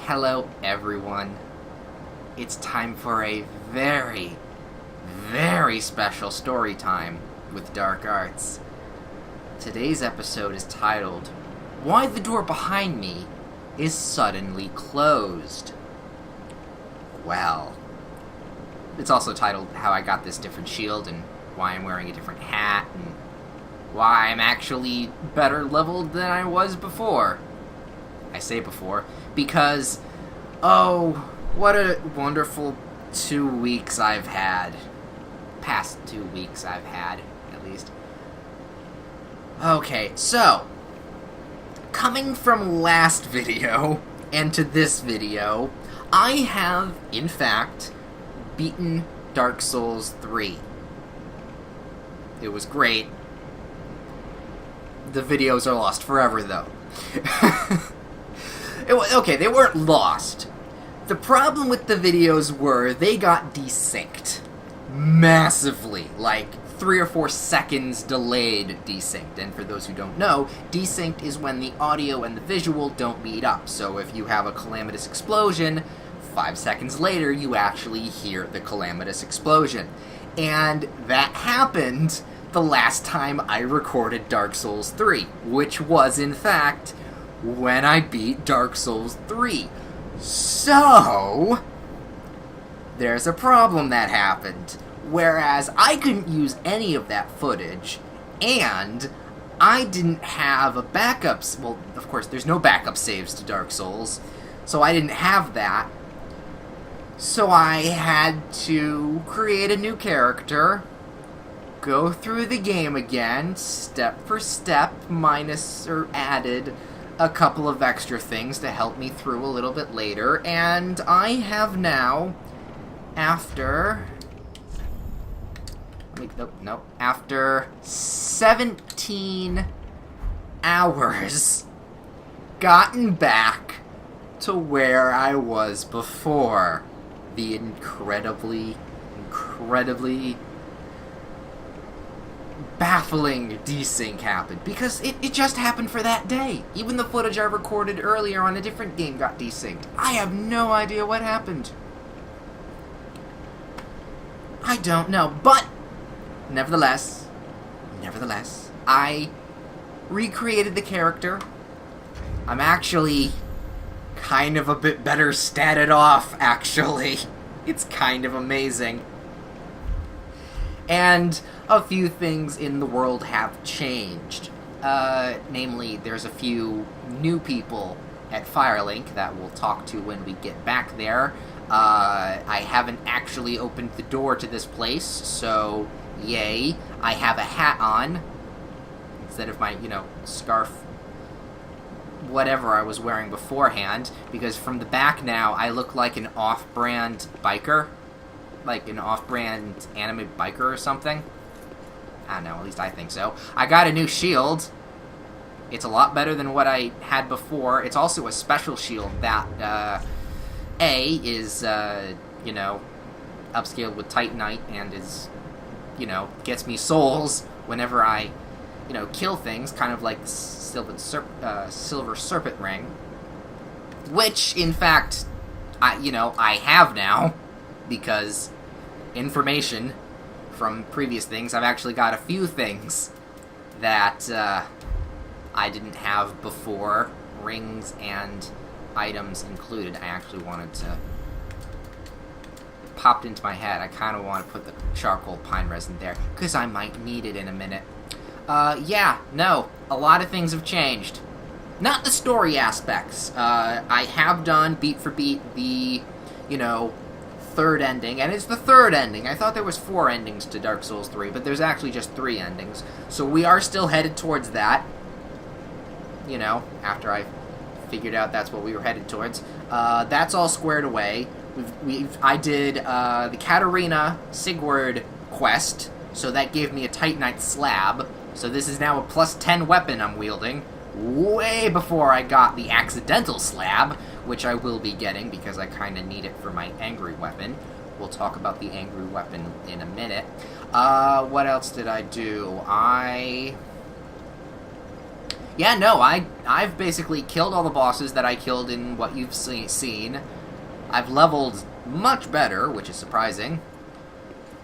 Hello, everyone. It's time for a very, very special story time with Dark Arts. Today's episode is titled, Why the Door Behind Me is Suddenly Closed. Well, it's also titled How I Got This Different Shield and why I'm wearing a different hat and why I'm actually better leveled than I was before. I say before because, oh, what a wonderful 2 weeks I've had. Past 2 weeks I've had, at least. Okay, so, coming from last video and to this video, I have, in fact, beaten Dark Souls 3. It was great. The videos are lost forever, though. Okay, they weren't lost. The problem with the videos were they got desynced. Massively. Like, 3 or 4 seconds delayed desynced. And for those who don't know, desynced is when the audio and the visual don't meet up. So if you have a calamitous explosion, 5 seconds later you actually hear the calamitous explosion. And that happened the last time I recorded Dark Souls 3, which was, in fact, when I beat Dark Souls 3. So, there's a problem that happened. Whereas I couldn't use any of that footage, and I didn't have a backup... Well, of course, there's no backup saves to Dark Souls, so I didn't have that. So I had to create a new character, go through the game again, step for step, minus or added a couple of extra things to help me through a little bit later, and I have now, after 17 hours, gotten back to where I was before the incredibly baffling desync happened, because it just happened for that day. Even the footage I recorded earlier on a different game got desynced. I have no idea what happened. I don't know, but nevertheless, I recreated the character. I'm actually kind of a bit better statted off, actually. It's kind of amazing. And a few things in the world have changed. Namely, there's a few new people at Firelink that we'll talk to when we get back there. I haven't actually opened the door to this place, so yay. I have a hat on instead of my, scarf, whatever I was wearing beforehand, because from the back now I look like an off-brand biker. Like an off-brand anime biker or something. I don't know, at least I think so. I got a new shield. It's a lot better than what I had before. It's also a special shield that, is, upscaled with Titanite and is, gets me souls whenever I, kill things, kind of like the Silver Serpent Ring. Which, in fact, I have now, because information from previous things, I've actually got a few things that I didn't have before, rings and items included. I actually wanted to... Popped into my head, I kind of want to put the charcoal pine resin there, because I might need it in a minute. A lot of things have changed. Not the story aspects. I have done, beat for beat, the, third ending, and it's the third ending. I thought there was 4 endings to Dark Souls 3, but there's actually just 3 endings. So we are still headed towards that. After I figured out that's what we were headed towards. That's all squared away. I did the Katarina Sigurd quest, so that gave me a Titanite slab. So this is now a plus 10 weapon I'm wielding. Way before I got the accidental slab, which I will be getting because I kind of need it for my angry weapon. We'll talk about the angry weapon in a minute. What else did I do? Yeah, no, I've basically killed all the bosses that I killed in what you've seen. I've leveled much better, which is surprising.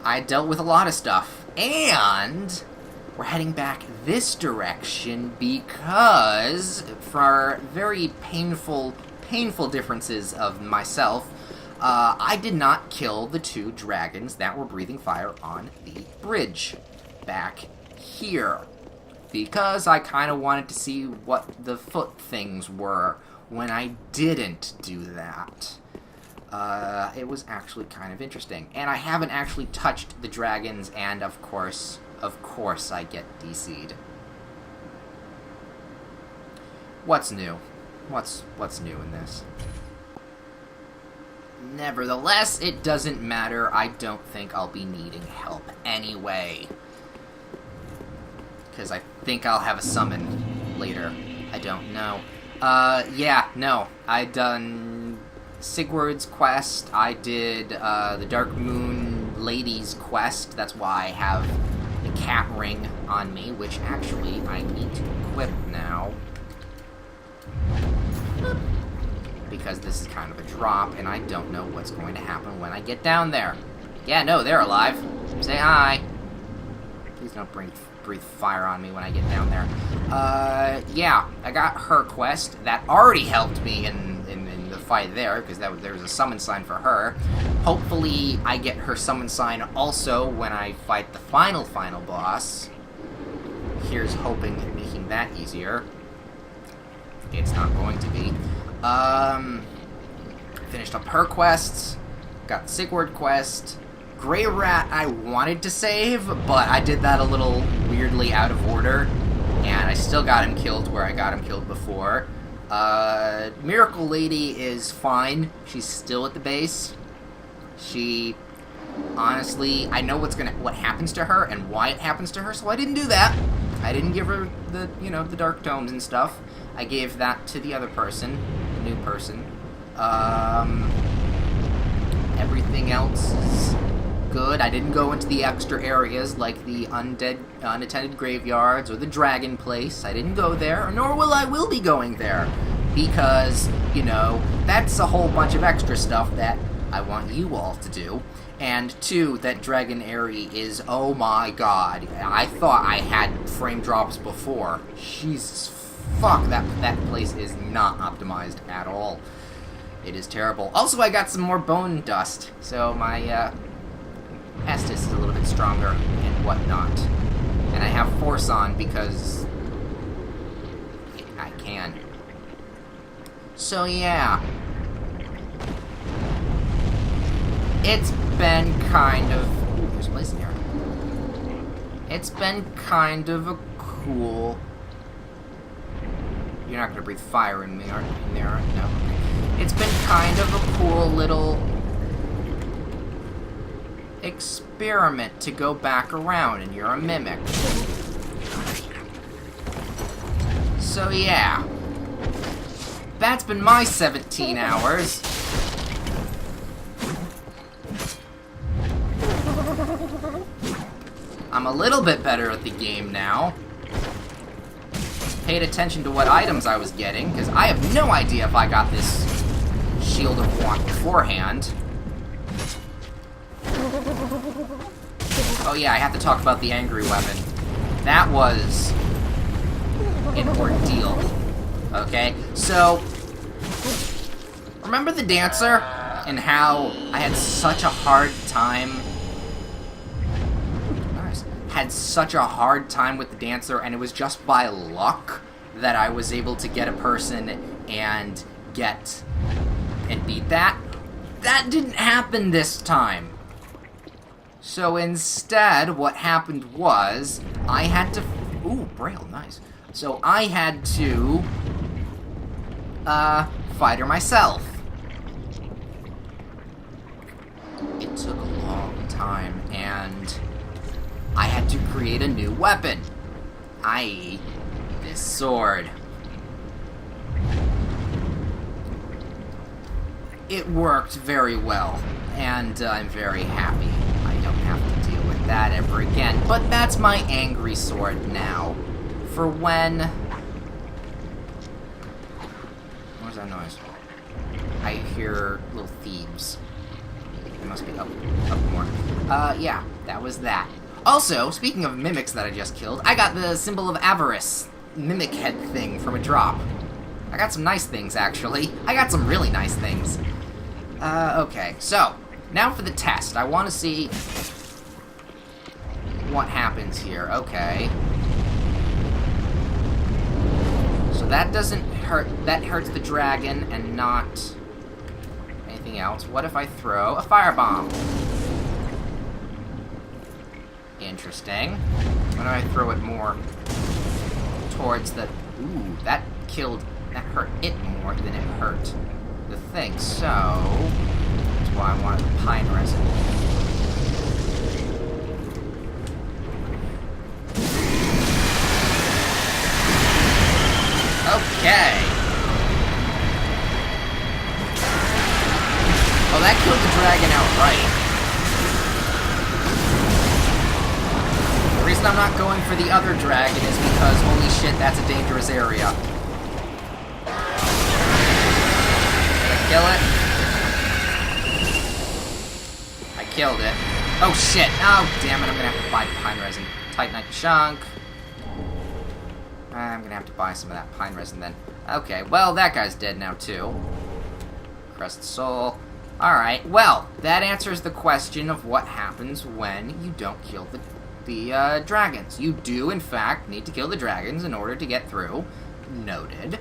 I dealt with a lot of stuff. And we're heading back this direction because, for very painful differences of myself, I did not kill the 2 dragons that were breathing fire on the bridge back here. Because I kind of wanted to see what the foot things were when I didn't do that. It was actually kind of interesting. And I haven't actually touched the dragons, and of course I get DC'd. What's new? What's new in this? Nevertheless, it doesn't matter. I don't think I'll be needing help anyway. Because I think I'll have a summon later. I don't know. Yeah, no. I done Sigurd's quest. I did, the Dark Moon Lady's quest. That's why I have the cat ring on me, which actually I need to equip now. Because this is kind of a drop, and I don't know what's going to happen when I get down there. Yeah, no, they're alive. Say hi. Please don't breathe fire on me when I get down there. Yeah, I got her quest. That already helped me in the fight there, because there was a summon sign for her. Hopefully, I get her summon sign also when I fight the final boss. Here's hoping at making that easier. It's not going to be. Finished up her quests. Got the Sigurd quest. Grey Rat I wanted to save, but I did that a little weirdly out of order, and I still got him killed where I got him killed before. Miracle Lady is fine. She's still at the base. She, honestly, I know what happens to her and why it happens to her, so I didn't do that. I didn't give her the, the dark tomes and stuff. I gave that to the other person, the new person. Everything else is good. I didn't go into the extra areas like the unattended graveyards or the dragon place. I didn't go there, nor will be going there, because, that's a whole bunch of extra stuff that I want you all to do. And 2, that Dragon Airy is, oh my god, I thought I had frame drops before. Jesus fuck, that place is not optimized at all. It is terrible. Also, I got some more bone dust, so my, Estus is a little bit stronger and whatnot. And I have Force on because I can. So, yeah. It's been kind of... Ooh, there's a place in here. It's been kind of a cool... You're not going to breathe fire in me, are you? No. It's been kind of a cool little experiment to go back around, and you're a mimic. So, yeah. That's been my 17 hours. I'm a little bit better at the game now. Paid attention to what items I was getting, because I have no idea if I got this Shield of Want beforehand. Oh yeah, I have to talk about the angry weapon. That was an ordeal. Okay, so remember the dancer and how I had such a hard time with the dancer, and it was just by luck that I was able to get a person and beat that? That didn't happen this time. So instead, what happened was, I had to... Ooh, Braille, nice. So I had to, fight her myself. It took a long time, and I had to create a new weapon, i.e., this sword. It worked very well, and I'm very happy I don't have to deal with that ever again. But that's my angry sword now, for when that noise? I hear little thieves. They must be up more. Yeah, that was that. Also, speaking of mimics that I just killed, I got the symbol of avarice mimic head thing from a drop. I got some nice things, actually. I got some really nice things. Okay, so, now for the test. I want to see what happens here. Okay. So that doesn't hurt, that hurts the dragon and not anything else. What if I throw a firebomb? Interesting. Why don't I throw it more towards the... Ooh, that hurt it more than it hurt the thing. So, that's why I wanted the pine resin. Okay. Oh, that killed the dragon outright. The reason I'm not going for the other dragon is because, holy shit, that's a dangerous area. Did I kill it? I killed it. Oh shit! Oh, damn it, I'm gonna have to buy pine resin. Titanite chunk. I'm gonna have to buy some of that pine resin then. Okay, well, that guy's dead now, too. Crusted soul. Alright, well, that answers the question of what happens when you don't kill the dragons. You do, in fact, need to kill the dragons in order to get through. Noted.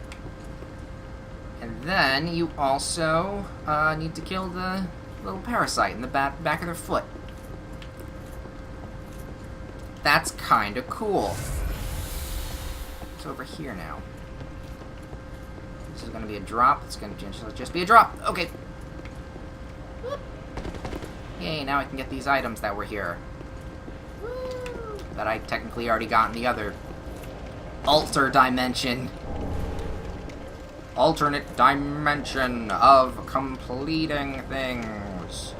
And then you also need to kill the little parasite in the back of their foot. That's kind of cool. It's over here now. This is going to be a drop. It's going to just be a drop. Okay. Whoop. Yay, now I can get these items that were here. That I technically already got in the other alter dimension. Alternate dimension of completing things.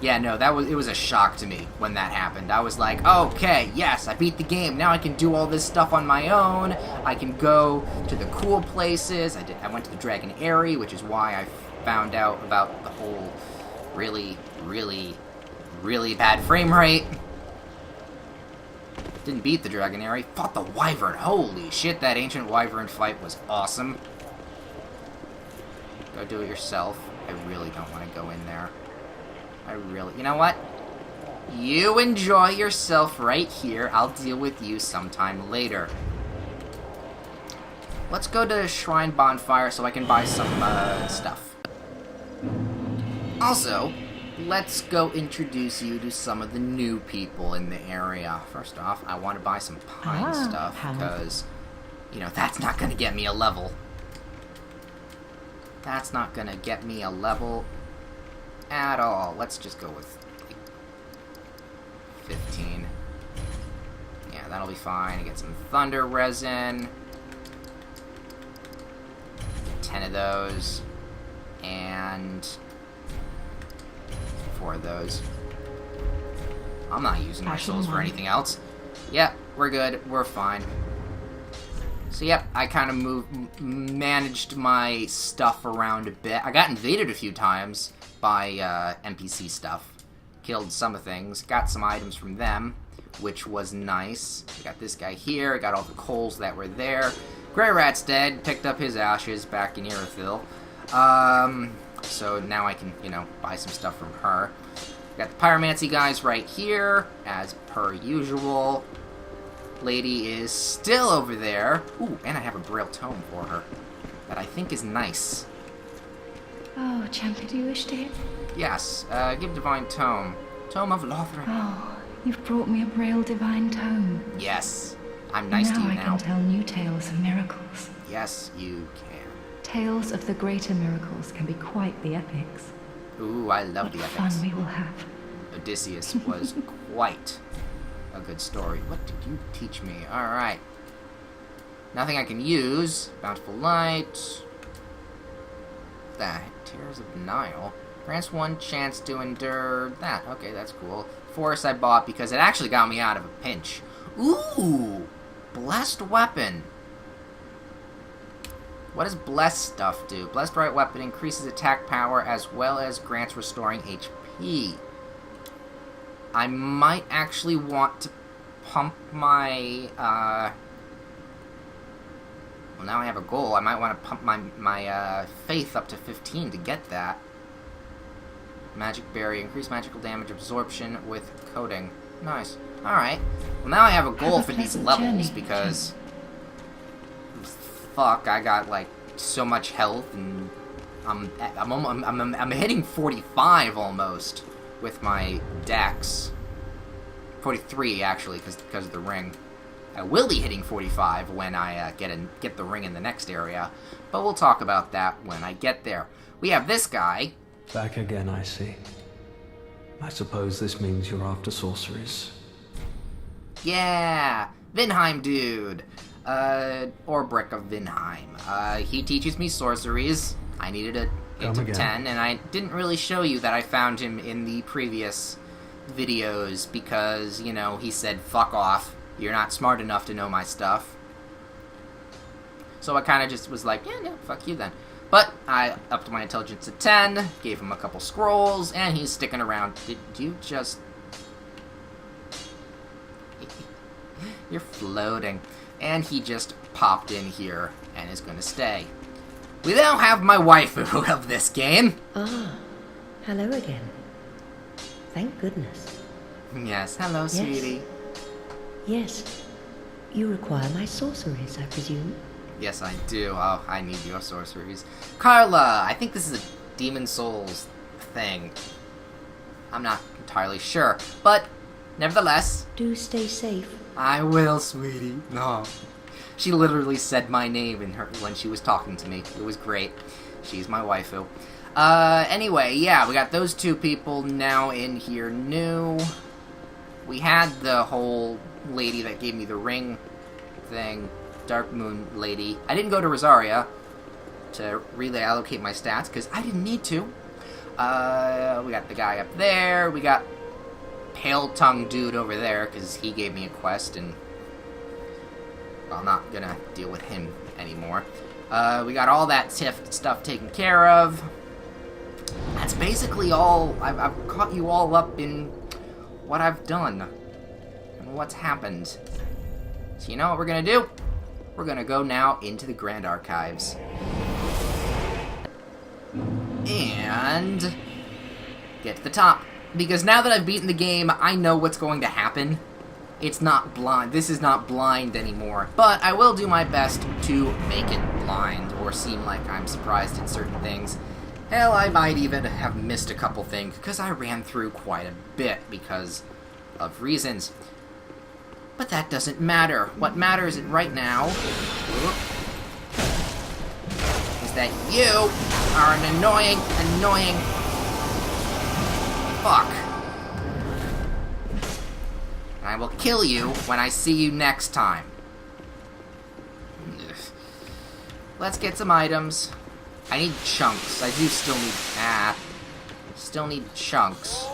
Yeah, no, it was a shock to me when that happened. I was like, okay, yes, I beat the game. Now I can do all this stuff on my own. I can go to the cool places. I went to the Dragon Airy, which is why I found out about the whole really, really, really bad frame rate. Didn't beat the Dragon Airy. Fought the Wyvern. Holy shit, that ancient Wyvern fight was awesome. Go do it yourself. I really don't want to go in there. You know what? You enjoy yourself right here. I'll deal with you sometime later. Let's go to Shrine Bonfire so I can buy some stuff. Also, let's go introduce you to some of the new people in the area. First off, I want to buy some pine stuff because, you know, that's not going to get me a level. That's not going to get me a level at all. Let's just go with like 15. Yeah, that'll be fine. I get some thunder resin. 10 of those. And 4 of those. I'm not using my souls for anything else. Yep, we're good. We're fine. So yep, I kind of managed my stuff around a bit. I got invaded a few times by NPC stuff. Killed some of things. Got some items from them, which was nice. I got this guy here. I got all the coals that were there. Grey Rat's dead. Picked up his ashes back in Irithyll. So now I can, you know, buy some stuff from her. Got the pyromancy guys right here, as per usual. Lady is still over there. Ooh, and I have a Braille tome for her that I think is nice. Oh, Champion, do you wish to hear? Yes, give Divine Tome. Tome of Lothran. Oh, you've brought me a Braille Divine Tome. Yes, I'm nice to you now. Now I can tell new tales of miracles. Yes, you can. Tales of the greater miracles can be quite the epics. Ooh, I love the epics. What fun we will have. Odysseus was quite a good story. What did you teach me? Alright. Nothing I can use. Bountiful Light. That. Tears of Denial. Grants 1 chance to endure that. Okay, that's cool. Force I bought because it actually got me out of a pinch. Ooh! Blessed Weapon. What does Blessed stuff do? Blessed Right Weapon increases attack power as well as grants restoring HP. I might actually want to pump my, well, now I have a goal. I might want to pump my faith up to 15 to get that. Magic Berry. Increase magical damage absorption with coating. Nice. Alright. Well, now I have a goal for these levels because... Fuck, I got, like, so much health and... I'm hitting 45 almost with my dex. 43, actually, because of the ring. I will be hitting 45 when I get the ring in the next area, but we'll talk about that when I get there. We have this guy. Back again, I see. I suppose this means you're after sorceries. Yeah, Vinheim dude. Orbrick of Vinheim. He teaches me sorceries. I needed a hit of 10, and I didn't really show you that I found him in the previous videos because, you know, he said, fuck off. You're not smart enough to know my stuff. So I kind of just was like, yeah, no, fuck you then. But I upped my intelligence to 10, gave him a couple scrolls, and he's sticking around. Did you just... You're floating. And he just popped in here and is going to stay. We now have my waifu of this game. Ah, hello again. Thank goodness. Yes, hello, sweetie. Yes. You require my sorceries, I presume? Yes, I do. Oh, I need your sorceries. Carla, I think this is a Demon Souls thing. I'm not entirely sure, but nevertheless... Do stay safe. I will, sweetie. No. She literally said my name when she was talking to me. It was great. She's my waifu. Anyway, yeah, we got those two people now in here new. We had the whole lady that gave me the ring thing. Dark Moon lady. I didn't go to Rosaria to really allocate my stats, because I didn't need to. We got the guy up there. We got Pale Tongue dude over there, because he gave me a quest, and well, I'm not gonna deal with him anymore. We got all that stuff taken care of. That's basically all. I've caught you all up in what I've done and what's happened. So you know what we're gonna do? We're gonna go now into the Grand Archives. And get to the top. Because now that I've beaten the game, I know what's going to happen. It's not blind. This is not blind anymore. But I will do my best to make it blind, or seem like I'm surprised at certain things. Hell, I might even have missed a couple things, because I ran through quite a bit because of reasons. But that doesn't matter. What matters right now is that you are an annoying fuck. And I will kill you when I see you next time. Ugh. Let's get some items. I need chunks. I do still need... Still need chunks.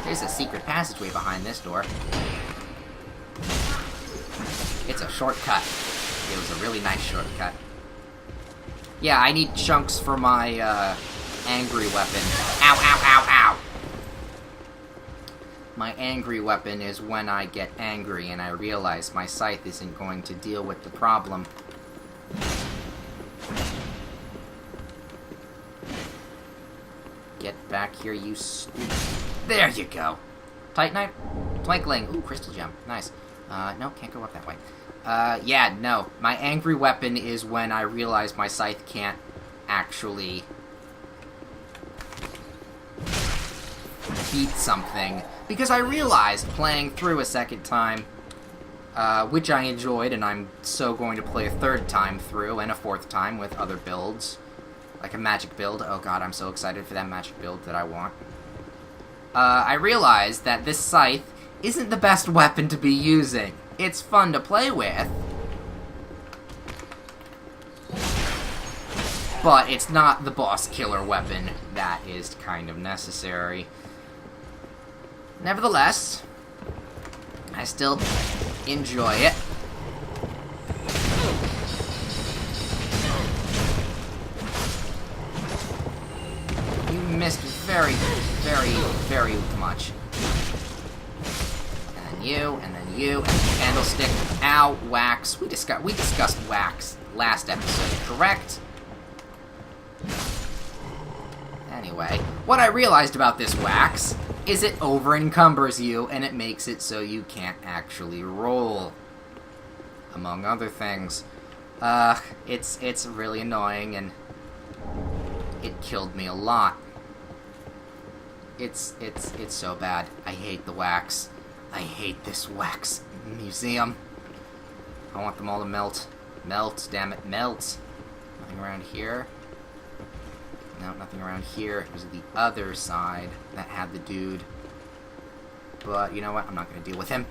There's a secret passageway behind this door. It's a shortcut. It was a really nice shortcut. Yeah, I need chunks for my, angry weapon. Ow, ow, ow, ow! My angry weapon is when I get angry and I realize my scythe isn't going to deal with the problem. Get back here, you There you go! Titanite? Twinkling. Ooh, crystal gem. Nice. No, can't go up that way. Yeah, no. My angry weapon is when I realize my scythe can't actually beat something. Because I realized, playing through a second time, which I enjoyed, and I'm so going to play a third time through, and a fourth time with other builds. Like a magic build. Oh god, I'm so excited for that magic build that I want. I realized that this scythe isn't the best weapon to be using. It's fun to play with, but it's not the boss killer weapon that is kind of necessary. Nevertheless, I still enjoy it. very, very, very much. And then you, and then you, and then candlestick. Ow, wax. We discussed wax last episode, correct? Anyway, what I realized about this wax is it over-encumbers you, and it makes it so you can't actually roll. Among other things. It's really annoying, and it killed me a lot. It's so bad. I hate the wax. I hate this wax museum. I want them all to melt. Melt, damn it, melt. Nothing around here. No, nothing around here. It was the other side that had the dude. But you know what? I'm not going to deal with him.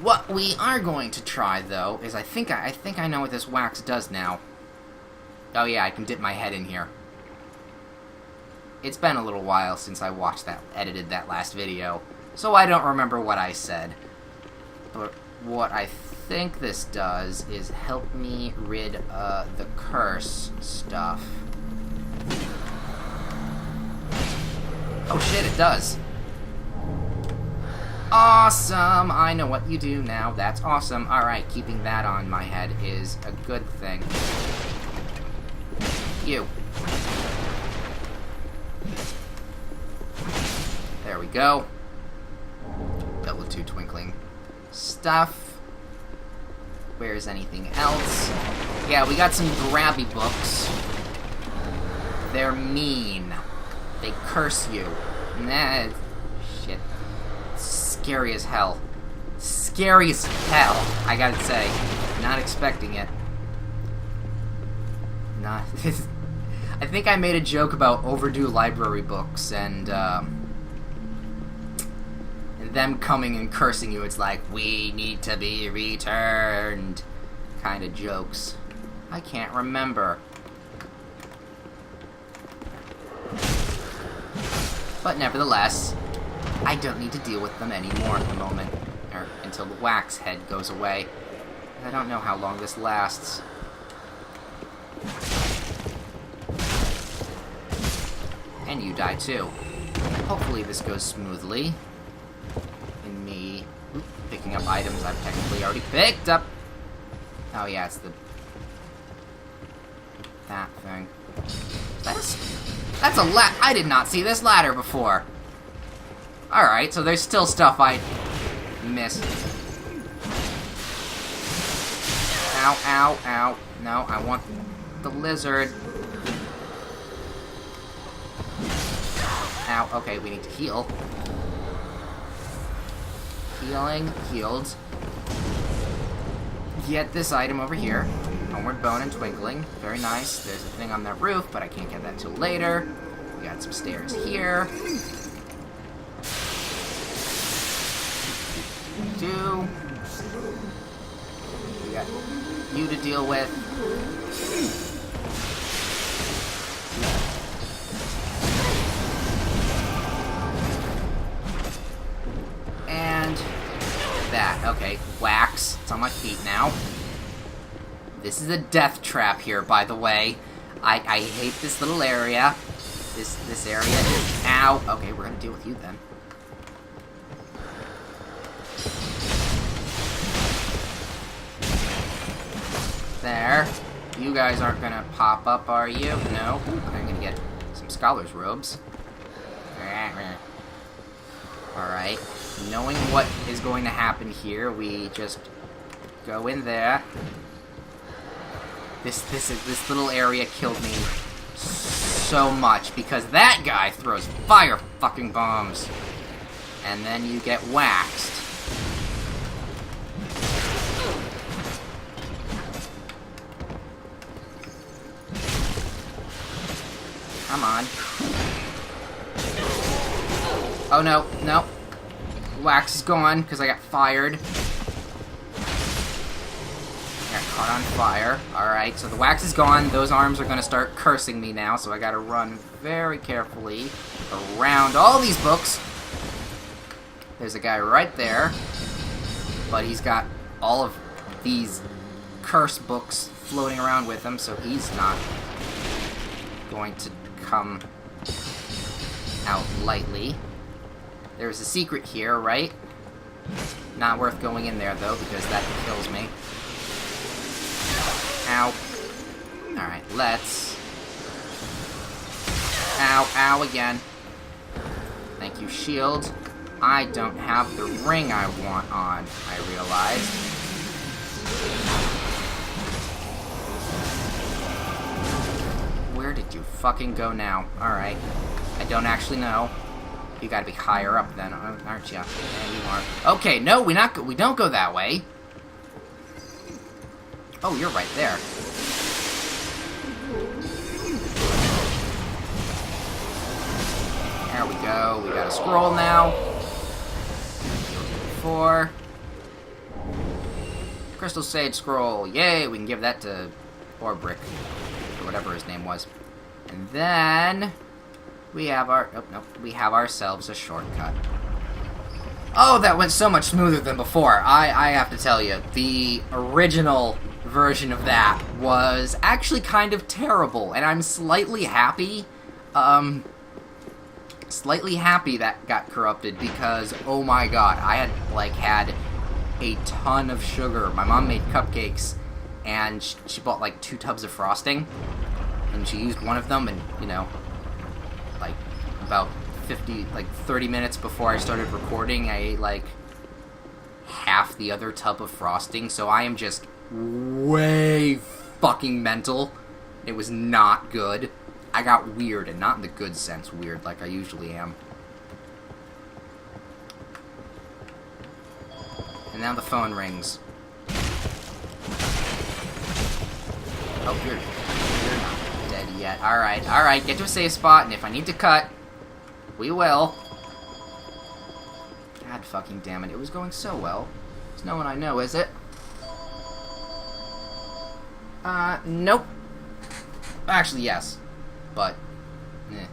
What we are going to try, though, is I think I know what this wax does now. Oh yeah, I can dip my head in here. It's been a little while since I edited that last video, so I don't remember what I said. But what I think this does is help me rid the curse stuff. Oh shit, it does. Awesome! I know what you do now. That's awesome. Alright, keeping that on my head is a good thing. You. There we go. Dealt with 2 twinkling stuff. Where's anything else? Yeah, we got some grabby books. They're mean. They curse you. Nah, shit. Scary as hell. Scary as hell, I gotta say. Not expecting it. Not... I think I made a joke about overdue library books and them coming and cursing you. It's like, we need to be returned. Kind of jokes. I can't remember. But nevertheless, I don't need to deal with them anymore at the moment, or until the wax head goes away. I don't know how long this lasts. And you die too. Hopefully this goes smoothly. In me picking up items I've technically already picked up. Oh yeah, it's that thing. That's a I did not see this ladder before. Alright, so there's still stuff I missed. Ow, ow, ow. No, I want the lizard. Ow, okay, we need to heal. Healing, healed. Get this item over here. Homeward Bone and Twinkling. Very nice. There's a thing on that roof, but I can't get that till later. We got some stairs here. We got you to deal with. And that. Okay, wax. It's on my feet now. This is a death trap here, by the way. I hate this little area. This area is... Ow! Okay, we're gonna deal with you then. There. You guys aren't gonna pop up, are you? No. I'm gonna get some scholar's robes. Alright. Knowing what is going to happen here, we just go in there. This little area killed me so much because that guy throws fire fucking bombs. And then you get waxed. Come on. Oh no, no. Wax is gone because I got fired. Got caught on fire. Alright, so the wax is gone. Those arms are going to start cursing me now, so I got to run very carefully around all these books. There's a guy right there, but he's got all of these curse books floating around with him, so he's not going to come out lightly. There's a secret here, right? Not worth going in there, though, because that kills me. Ow. Alright, let's... Ow, ow again. Thank you, shield. I don't have the ring I want on, I realized. Where did you fucking go now? Alright. I don't actually know. You gotta be higher up then, aren't you? Yeah, you are. Okay, no, we don't go that way. Oh, you're right there. There we go. We got a scroll now. 4. Crystal Sage Scroll. Yay, we can give that to Orbrick, or whatever his name was. And then we have our... Oh, nope. We have ourselves a shortcut. Oh, that went so much smoother than before. I have to tell you, the original version of that was actually kind of terrible, and I'm slightly happy. Slightly happy that got corrupted because, oh my god, I had a ton of sugar. My mom made cupcakes, and she bought like 2 tubs of frosting, and she used one of them, and you know, like about 30 minutes before I started recording, I ate like half the other tub of frosting, so I am just way fucking mental. It was not good. I got weird, and not in the good sense weird, like I usually am. And now the phone rings. Oh, you're not dead yet. Alright, get to a safe spot, and if I need to cut, we will. God fucking damn it, it was going so well. There's no one I know, is it? Nope. Actually, yes. But, eh.